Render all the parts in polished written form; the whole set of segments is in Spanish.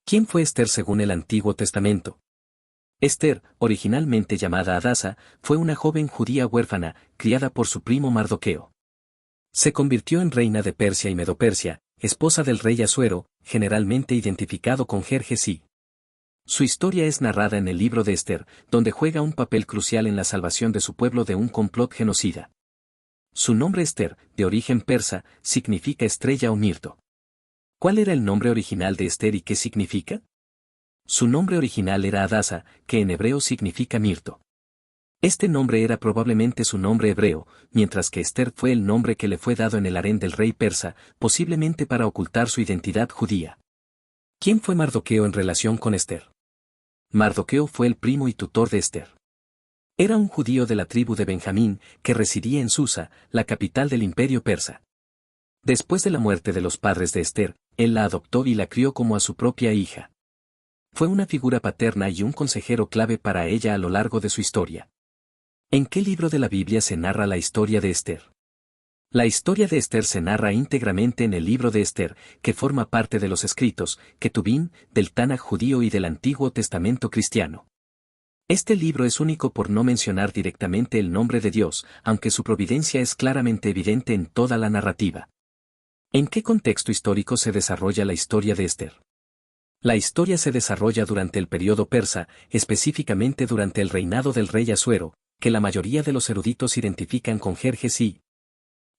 ¿Quién fue Ester según el Antiguo Testamento? Ester, originalmente llamada Hadasa, fue una joven judía huérfana, criada por su primo Mardoqueo. Se convirtió en reina de Persia y Medopersia, esposa del rey Asuero, generalmente identificado con Jerjes I. Su historia es narrada en el libro de Ester, donde juega un papel crucial en la salvación de su pueblo de un complot genocida. Su nombre Ester, de origen persa, significa estrella o mirto. ¿Cuál era el nombre original de Ester y qué significa? Su nombre original era Hadasa, que en hebreo significa mirto. Este nombre era probablemente su nombre hebreo, mientras que Ester fue el nombre que le fue dado en el harén del rey persa, posiblemente para ocultar su identidad judía. ¿Quién fue Mardoqueo en relación con Ester? Mardoqueo fue el primo y tutor de Ester. Era un judío de la tribu de Benjamín, que residía en Susa, la capital del imperio persa. Después de la muerte de los padres de Ester, él la adoptó y la crió como a su propia hija. Fue una figura paterna y un consejero clave para ella a lo largo de su historia. ¿En qué libro de la Biblia se narra la historia de Ester? La historia de Ester se narra íntegramente en el libro de Ester, que forma parte de los escritos, Ketubim, del Tanaj judío y del Antiguo Testamento cristiano. Este libro es único por no mencionar directamente el nombre de Dios, aunque su providencia es claramente evidente en toda la narrativa. ¿En qué contexto histórico se desarrolla la historia de Ester? La historia se desarrolla durante el periodo persa, específicamente durante el reinado del rey Asuero, que la mayoría de los eruditos identifican con Jerjes I.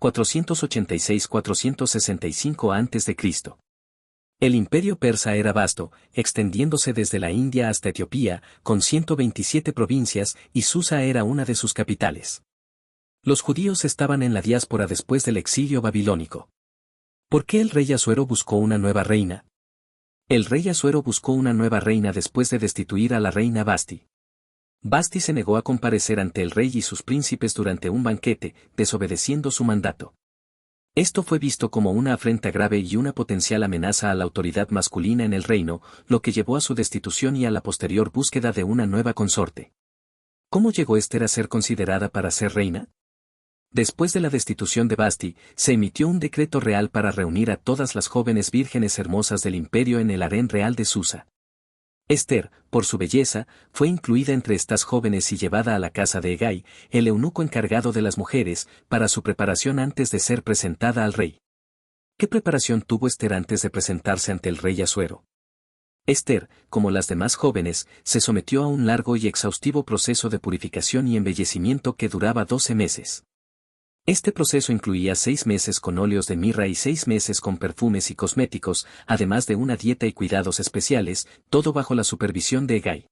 486-465 a.C. El imperio persa era vasto, extendiéndose desde la India hasta Etiopía, con 127 provincias, y Susa era una de sus capitales. Los judíos estaban en la diáspora después del exilio babilónico. ¿Por qué el rey Asuero buscó una nueva reina? El rey Asuero buscó una nueva reina después de destituir a la reina Basti. Basti se negó a comparecer ante el rey y sus príncipes durante un banquete, desobedeciendo su mandato. Esto fue visto como una afrenta grave y una potencial amenaza a la autoridad masculina en el reino, lo que llevó a su destitución y a la posterior búsqueda de una nueva consorte. ¿Cómo llegó Ester a ser considerada para ser reina? Después de la destitución de Basti, se emitió un decreto real para reunir a todas las jóvenes vírgenes hermosas del imperio en el harén real de Susa. Ester, por su belleza, fue incluida entre estas jóvenes y llevada a la casa de Hegai, el eunuco encargado de las mujeres, para su preparación antes de ser presentada al rey. ¿Qué preparación tuvo Ester antes de presentarse ante el rey Asuero? Ester, como las demás jóvenes, se sometió a un largo y exhaustivo proceso de purificación y embellecimiento que duraba 12 meses. Este proceso incluía 6 meses con óleos de mirra y 6 meses con perfumes y cosméticos, además de una dieta y cuidados especiales, todo bajo la supervisión de Hegai.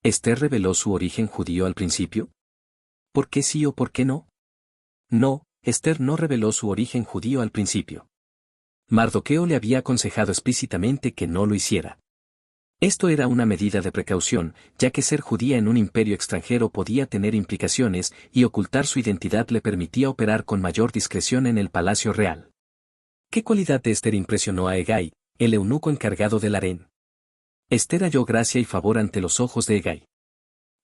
¿Ester reveló su origen judío al principio? ¿Por qué sí o por qué no? No, Ester no reveló su origen judío al principio. Mardoqueo le había aconsejado explícitamente que no lo hiciera. Esto era una medida de precaución, ya que ser judía en un imperio extranjero podía tener implicaciones, y ocultar su identidad le permitía operar con mayor discreción en el palacio real. ¿Qué cualidad de Ester impresionó a Hegai, el eunuco encargado del harén? Ester halló gracia y favor ante los ojos de Hegai.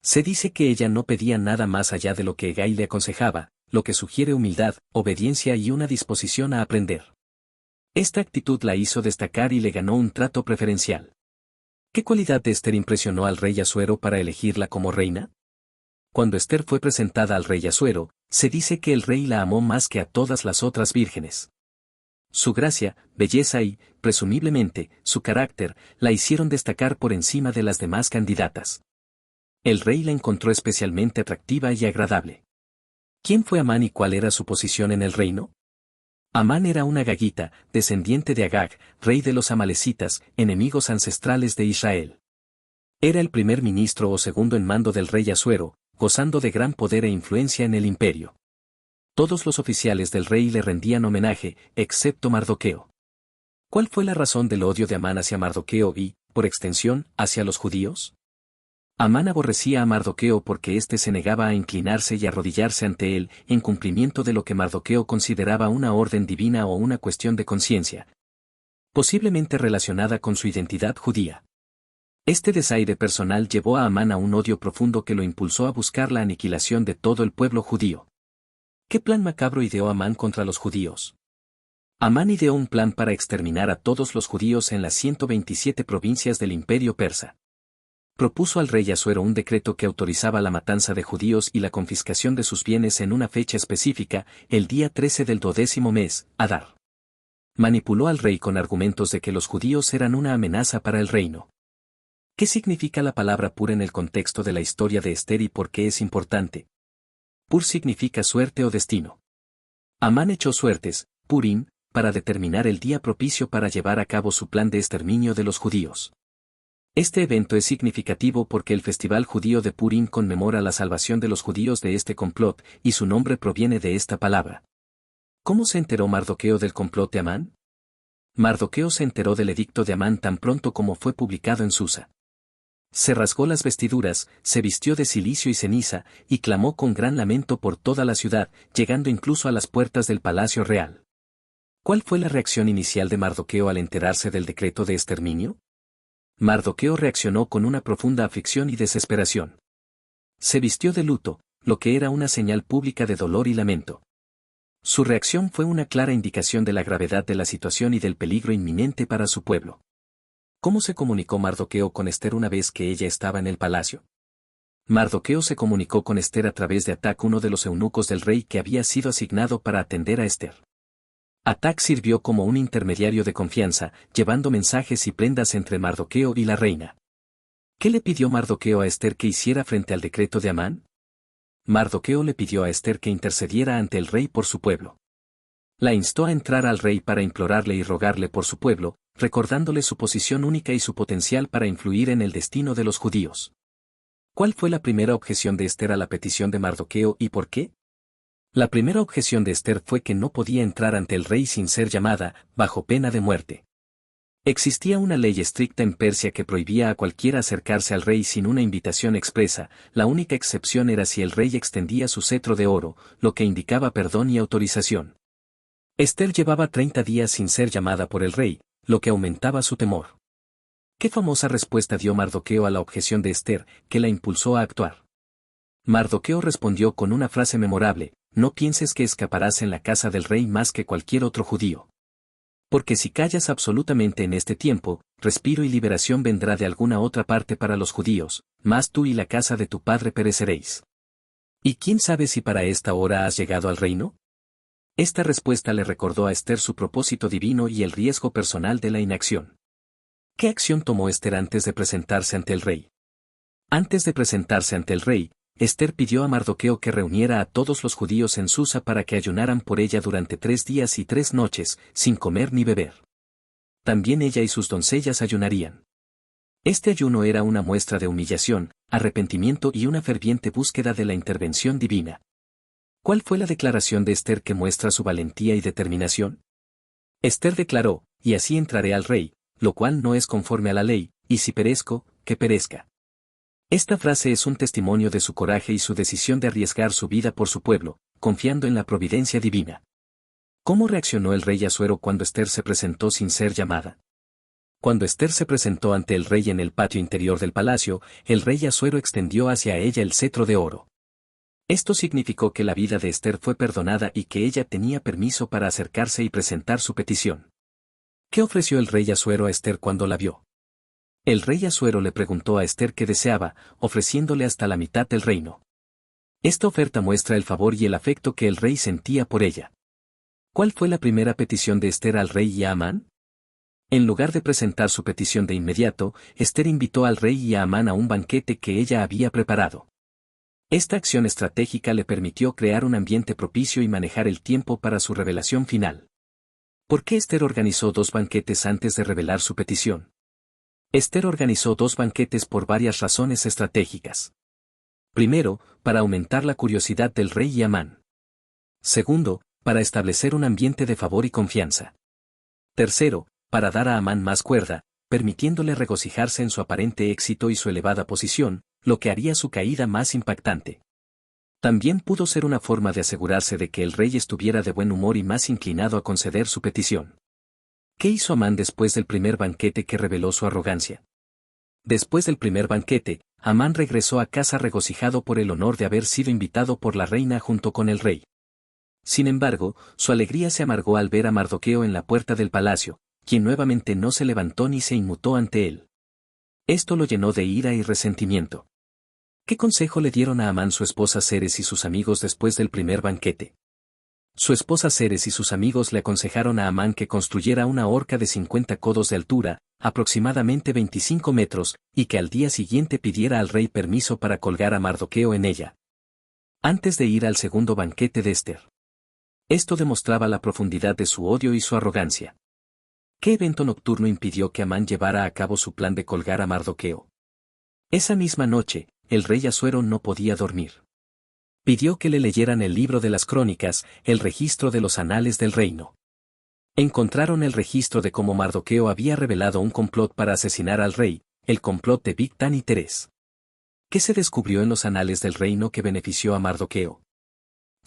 Se dice que ella no pedía nada más allá de lo que Hegai le aconsejaba, lo que sugiere humildad, obediencia y una disposición a aprender. Esta actitud la hizo destacar y le ganó un trato preferencial. ¿Qué cualidad de Ester impresionó al rey Asuero para elegirla como reina? Cuando Ester fue presentada al rey Asuero, se dice que el rey la amó más que a todas las otras vírgenes. Su gracia, belleza y, presumiblemente, su carácter, la hicieron destacar por encima de las demás candidatas. El rey la encontró especialmente atractiva y agradable. ¿Quién fue Amán y cuál era su posición en el reino? Amán era una agagita, descendiente de Agag, rey de los amalecitas, enemigos ancestrales de Israel. Era el primer ministro o segundo en mando del rey Asuero, gozando de gran poder e influencia en el imperio. Todos los oficiales del rey le rendían homenaje, excepto Mardoqueo. ¿Cuál fue la razón del odio de Amán hacia Mardoqueo y, por extensión, hacia los judíos? Amán aborrecía a Mardoqueo porque éste se negaba a inclinarse y arrodillarse ante él, en cumplimiento de lo que Mardoqueo consideraba una orden divina o una cuestión de conciencia, posiblemente relacionada con su identidad judía. Este desaire personal llevó a Amán a un odio profundo que lo impulsó a buscar la aniquilación de todo el pueblo judío. ¿Qué plan macabro ideó Amán contra los judíos? Amán ideó un plan para exterminar a todos los judíos en las 127 provincias del Imperio persa. Propuso al rey Asuero un decreto que autorizaba la matanza de judíos y la confiscación de sus bienes en una fecha específica, el día 13 del 12º mes, Adar. Manipuló al rey con argumentos de que los judíos eran una amenaza para el reino. ¿Qué significa la palabra Pur en el contexto de la historia de Ester y por qué es importante? Pur significa suerte o destino. Amán echó suertes, Purim, para determinar el día propicio para llevar a cabo su plan de exterminio de los judíos. Este evento es significativo porque el festival judío de Purim conmemora la salvación de los judíos de este complot, y su nombre proviene de esta palabra. ¿Cómo se enteró Mardoqueo del complot de Amán? Mardoqueo se enteró del edicto de Amán tan pronto como fue publicado en Susa. Se rasgó las vestiduras, se vistió de cilicio y ceniza, y clamó con gran lamento por toda la ciudad, llegando incluso a las puertas del palacio real. ¿Cuál fue la reacción inicial de Mardoqueo al enterarse del decreto de exterminio? Mardoqueo reaccionó con una profunda aflicción y desesperación. Se vistió de luto, lo que era una señal pública de dolor y lamento. Su reacción fue una clara indicación de la gravedad de la situación y del peligro inminente para su pueblo. ¿Cómo se comunicó Mardoqueo con Ester una vez que ella estaba en el palacio? Mardoqueo se comunicó con Ester a través de Atac, uno de los eunucos del rey que había sido asignado para atender a Ester. Atac sirvió como un intermediario de confianza, llevando mensajes y prendas entre Mardoqueo y la reina. ¿Qué le pidió Mardoqueo a Ester que hiciera frente al decreto de Amán? Mardoqueo le pidió a Ester que intercediera ante el rey por su pueblo. La instó a entrar al rey para implorarle y rogarle por su pueblo, recordándole su posición única y su potencial para influir en el destino de los judíos. ¿Cuál fue la primera objeción de Ester a la petición de Mardoqueo y por qué? La primera objeción de Ester fue que no podía entrar ante el rey sin ser llamada, bajo pena de muerte. Existía una ley estricta en Persia que prohibía a cualquiera acercarse al rey sin una invitación expresa, la única excepción era si el rey extendía su cetro de oro, lo que indicaba perdón y autorización. Ester llevaba 30 días sin ser llamada por el rey, lo que aumentaba su temor. ¿Qué famosa respuesta dio Mardoqueo a la objeción de Ester, que la impulsó a actuar? Mardoqueo respondió con una frase memorable: no pienses que escaparás en la casa del rey más que cualquier otro judío. Porque si callas absolutamente en este tiempo, respiro y liberación vendrá de alguna otra parte para los judíos, mas tú y la casa de tu padre pereceréis. ¿Y quién sabe si para esta hora has llegado al reino? Esta respuesta le recordó a Ester su propósito divino y el riesgo personal de la inacción. ¿Qué acción tomó Ester antes de presentarse ante el rey? Antes de presentarse ante el rey, Ester pidió a Mardoqueo que reuniera a todos los judíos en Susa para que ayunaran por ella durante 3 días y 3 noches, sin comer ni beber. También ella y sus doncellas ayunarían. Este ayuno era una muestra de humillación, arrepentimiento y una ferviente búsqueda de la intervención divina. ¿Cuál fue la declaración de Ester que muestra su valentía y determinación? Ester declaró: y así entraré al rey, lo cual no es conforme a la ley, y si perezco, que perezca. Esta frase es un testimonio de su coraje y su decisión de arriesgar su vida por su pueblo, confiando en la providencia divina. ¿Cómo reaccionó el rey Asuero cuando Ester se presentó sin ser llamada? Cuando Ester se presentó ante el rey en el patio interior del palacio, el rey Asuero extendió hacia ella el cetro de oro. Esto significó que la vida de Ester fue perdonada y que ella tenía permiso para acercarse y presentar su petición. ¿Qué ofreció el rey Asuero a Ester cuando la vio? El rey Asuero le preguntó a Ester qué deseaba, ofreciéndole hasta la mitad del reino. Esta oferta muestra el favor y el afecto que el rey sentía por ella. ¿Cuál fue la primera petición de Ester al rey y a Amán? En lugar de presentar su petición de inmediato, Ester invitó al rey y a Amán a un banquete que ella había preparado. Esta acción estratégica le permitió crear un ambiente propicio y manejar el tiempo para su revelación final. ¿Por qué Ester organizó 2 banquetes antes de revelar su petición? Ester organizó 2 banquetes por varias razones estratégicas. Primero, para aumentar la curiosidad del rey y Amán. Segundo, para establecer un ambiente de favor y confianza. Tercero, para dar a Amán más cuerda, permitiéndole regocijarse en su aparente éxito y su elevada posición, lo que haría su caída más impactante. También pudo ser una forma de asegurarse de que el rey estuviera de buen humor y más inclinado a conceder su petición. ¿Qué hizo Amán después del primer banquete que reveló su arrogancia? Después del primer banquete, Amán regresó a casa regocijado por el honor de haber sido invitado por la reina junto con el rey. Sin embargo, su alegría se amargó al ver a Mardoqueo en la puerta del palacio, quien nuevamente no se levantó ni se inmutó ante él. Esto lo llenó de ira y resentimiento. ¿Qué consejo le dieron a Amán su esposa Ceres y sus amigos después del primer banquete? Su esposa Ceres y sus amigos le aconsejaron a Amán que construyera una horca de 50 codos de altura, aproximadamente 25 metros, y que al día siguiente pidiera al rey permiso para colgar a Mardoqueo en ella. Antes de ir al segundo banquete de Ester. Esto demostraba la profundidad de su odio y su arrogancia. ¿Qué evento nocturno impidió que Amán llevara a cabo su plan de colgar a Mardoqueo? Esa misma noche, el rey Asuero no podía dormir. Pidió que le leyeran el libro de las crónicas, el registro de los anales del reino. Encontraron el registro de cómo Mardoqueo había revelado un complot para asesinar al rey, el complot de Bigtán y Teres. ¿Qué se descubrió en los anales del reino que benefició a Mardoqueo?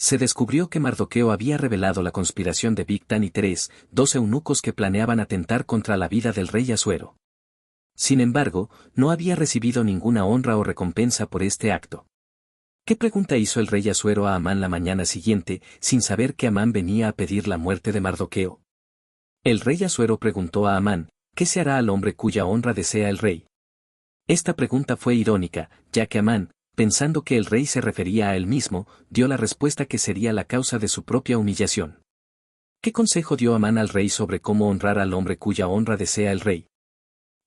Se descubrió que Mardoqueo había revelado la conspiración de Bigtán y Teres, dos eunucos que planeaban atentar contra la vida del rey Asuero. Sin embargo, no había recibido ninguna honra o recompensa por este acto. ¿Qué pregunta hizo el rey Asuero a Amán la mañana siguiente, sin saber que Amán venía a pedir la muerte de Mardoqueo? El rey Asuero preguntó a Amán, ¿qué se hará al hombre cuya honra desea el rey? Esta pregunta fue irónica, ya que Amán, pensando que el rey se refería a él mismo, dio la respuesta que sería la causa de su propia humillación. ¿Qué consejo dio Amán al rey sobre cómo honrar al hombre cuya honra desea el rey?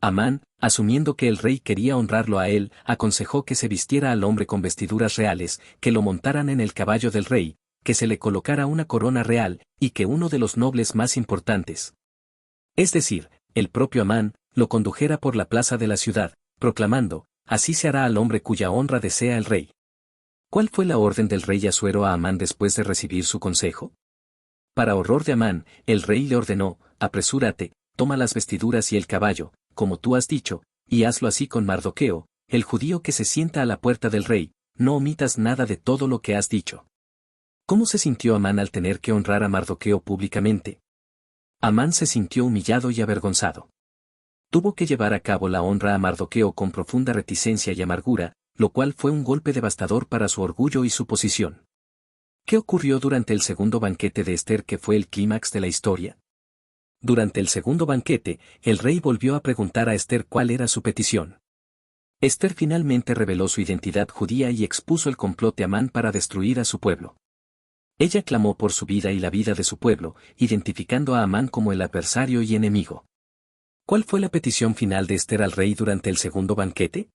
Amán, asumiendo que el rey quería honrarlo a él, aconsejó que se vistiera al hombre con vestiduras reales, que lo montaran en el caballo del rey, que se le colocara una corona real, y que uno de los nobles más importantes, es decir, el propio Amán, lo condujera por la plaza de la ciudad, proclamando, así se hará al hombre cuya honra desea el rey. ¿Cuál fue la orden del rey Asuero a Amán después de recibir su consejo? Para horror de Amán, el rey le ordenó, apresúrate, toma las vestiduras y el caballo, como tú has dicho, y hazlo así con Mardoqueo, el judío que se sienta a la puerta del rey, no omitas nada de todo lo que has dicho. ¿Cómo se sintió Amán al tener que honrar a Mardoqueo públicamente? Amán se sintió humillado y avergonzado. Tuvo que llevar a cabo la honra a Mardoqueo con profunda reticencia y amargura, lo cual fue un golpe devastador para su orgullo y su posición. ¿Qué ocurrió durante el segundo banquete de Ester que fue el clímax de la historia? Durante el segundo banquete, el rey volvió a preguntar a Ester cuál era su petición. Ester finalmente reveló su identidad judía y expuso el complot de Amán para destruir a su pueblo. Ella clamó por su vida y la vida de su pueblo, identificando a Amán como el adversario y enemigo. ¿Cuál fue la petición final de Ester al rey durante el segundo banquete?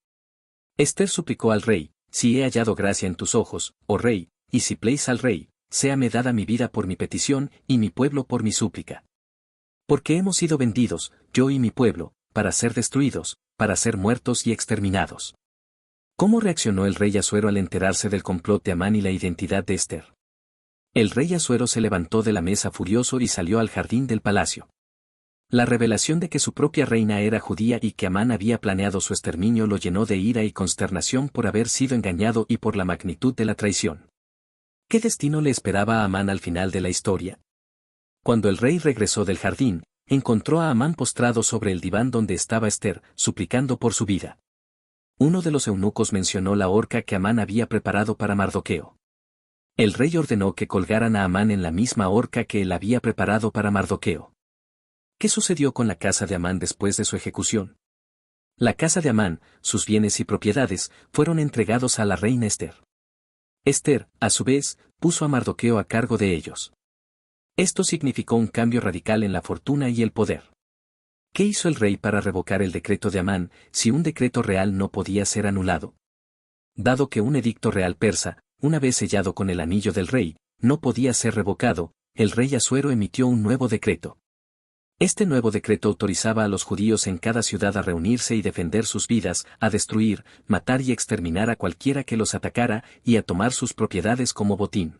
Ester suplicó al rey, si he hallado gracia en tus ojos, oh rey, y si plaís al rey, séame dada mi vida por mi petición y mi pueblo por mi súplica. Porque hemos sido vendidos, yo y mi pueblo, para ser destruidos, para ser muertos y exterminados. ¿Cómo reaccionó el rey Asuero al enterarse del complot de Amán y la identidad de Ester? El rey Asuero se levantó de la mesa furioso y salió al jardín del palacio. La revelación de que su propia reina era judía y que Amán había planeado su exterminio lo llenó de ira y consternación por haber sido engañado y por la magnitud de la traición. ¿Qué destino le esperaba a Amán al final de la historia? Cuando el rey regresó del jardín, encontró a Amán postrado sobre el diván donde estaba Ester, suplicando por su vida. Uno de los eunucos mencionó la horca que Amán había preparado para Mardoqueo. El rey ordenó que colgaran a Amán en la misma horca que él había preparado para Mardoqueo. ¿Qué sucedió con la casa de Amán después de su ejecución? La casa de Amán, sus bienes y propiedades, fueron entregados a la reina Ester. Ester, a su vez, puso a Mardoqueo a cargo de ellos. Esto significó un cambio radical en la fortuna y el poder. ¿Qué hizo el rey para revocar el decreto de Amán, si un decreto real no podía ser anulado? Dado que un edicto real persa, una vez sellado con el anillo del rey, no podía ser revocado, el rey Asuero emitió un nuevo decreto. Este nuevo decreto autorizaba a los judíos en cada ciudad a reunirse y defender sus vidas, a destruir, matar y exterminar a cualquiera que los atacara, y a tomar sus propiedades como botín.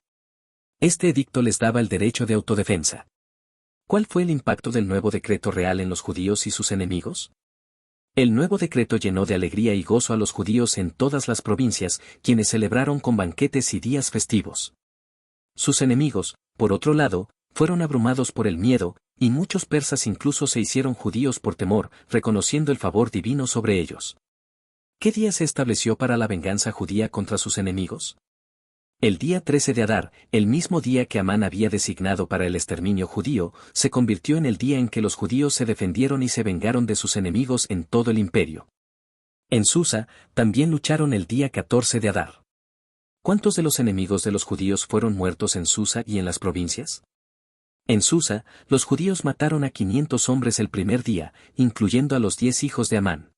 Este edicto les daba el derecho de autodefensa. ¿Cuál fue el impacto del nuevo decreto real en los judíos y sus enemigos? El nuevo decreto llenó de alegría y gozo a los judíos en todas las provincias, quienes celebraron con banquetes y días festivos. Sus enemigos, por otro lado, fueron abrumados por el miedo, y muchos persas incluso se hicieron judíos por temor, reconociendo el favor divino sobre ellos. ¿Qué día se estableció para la venganza judía contra sus enemigos? El día 13 de Adar, el mismo día que Amán había designado para el exterminio judío, se convirtió en el día en que los judíos se defendieron y se vengaron de sus enemigos en todo el imperio. En Susa, también lucharon el día 14 de Adar. ¿Cuántos de los enemigos de los judíos fueron muertos en Susa y en las provincias? En Susa, los judíos mataron a 500 hombres el primer día, incluyendo a los 10 hijos de Amán.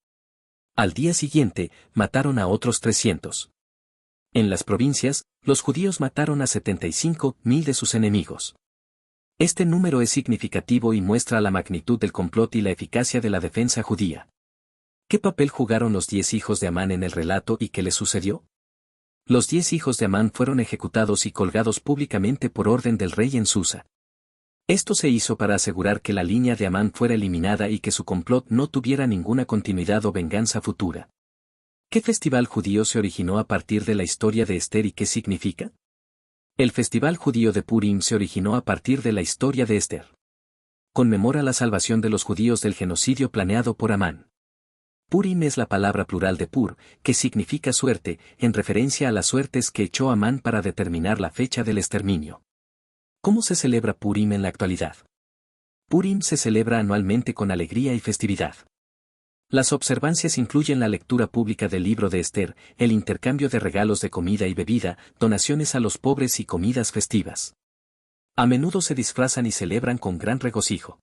Al día siguiente, mataron a otros 300. En las provincias, los judíos mataron a 75.000 de sus enemigos. Este número es significativo y muestra la magnitud del complot y la eficacia de la defensa judía. ¿Qué papel jugaron los 10 hijos de Amán en el relato y qué les sucedió? Los 10 hijos de Amán fueron ejecutados y colgados públicamente por orden del rey en Susa. Esto se hizo para asegurar que la línea de Amán fuera eliminada y que su complot no tuviera ninguna continuidad o venganza futura. ¿Qué festival judío se originó a partir de la historia de Esther y qué significa? El festival judío de Purim se originó a partir de la historia de Esther. Conmemora la salvación de los judíos del genocidio planeado por Amán. Purim es la palabra plural de Pur, que significa suerte, en referencia a las suertes que echó Amán para determinar la fecha del exterminio. ¿Cómo se celebra Purim en la actualidad? Purim se celebra anualmente con alegría y festividad. Las observancias incluyen la lectura pública del libro de Esther, el intercambio de regalos de comida y bebida, donaciones a los pobres y comidas festivas. A menudo se disfrazan y celebran con gran regocijo.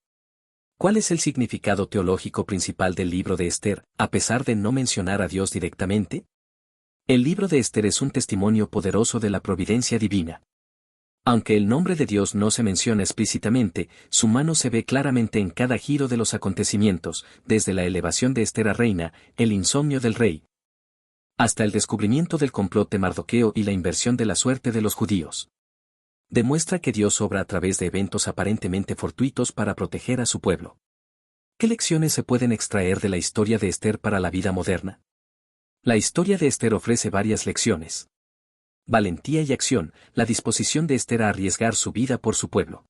¿Cuál es el significado teológico principal del libro de Esther, a pesar de no mencionar a Dios directamente? El libro de Esther es un testimonio poderoso de la providencia divina. Aunque el nombre de Dios no se menciona explícitamente, su mano se ve claramente en cada giro de los acontecimientos, desde la elevación de Esther a reina, el insomnio del rey, hasta el descubrimiento del complot de Mardoqueo y la inversión de la suerte de los judíos. Demuestra que Dios obra a través de eventos aparentemente fortuitos para proteger a su pueblo. ¿Qué lecciones se pueden extraer de la historia de Esther para la vida moderna? La historia de Esther ofrece varias lecciones. Valentía y acción, la disposición de Esther a arriesgar su vida por su pueblo.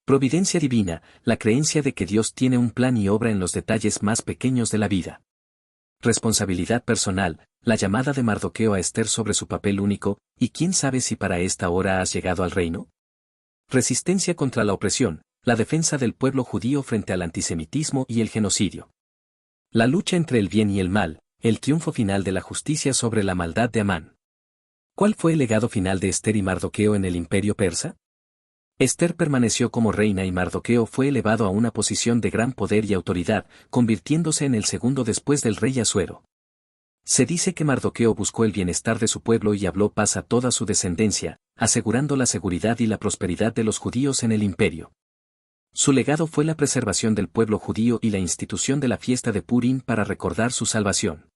Providencia divina, la creencia de que Dios tiene un plan y obra en los detalles más pequeños de la vida. Responsabilidad personal, la llamada de Mardoqueo a Esther sobre su papel único, y quién sabe si para esta hora has llegado al reino. Resistencia contra la opresión, la defensa del pueblo judío frente al antisemitismo y el genocidio. La lucha entre el bien y el mal, el triunfo final de la justicia sobre la maldad de Amán. ¿Cuál fue el legado final de Esther y Mardoqueo en el imperio persa? Esther permaneció como reina y Mardoqueo fue elevado a una posición de gran poder y autoridad, convirtiéndose en el segundo después del rey Asuero. Se dice que Mardoqueo buscó el bienestar de su pueblo y habló paz a toda su descendencia, asegurando la seguridad y la prosperidad de los judíos en el imperio. Su legado fue la preservación del pueblo judío y la institución de la fiesta de Purim para recordar su salvación.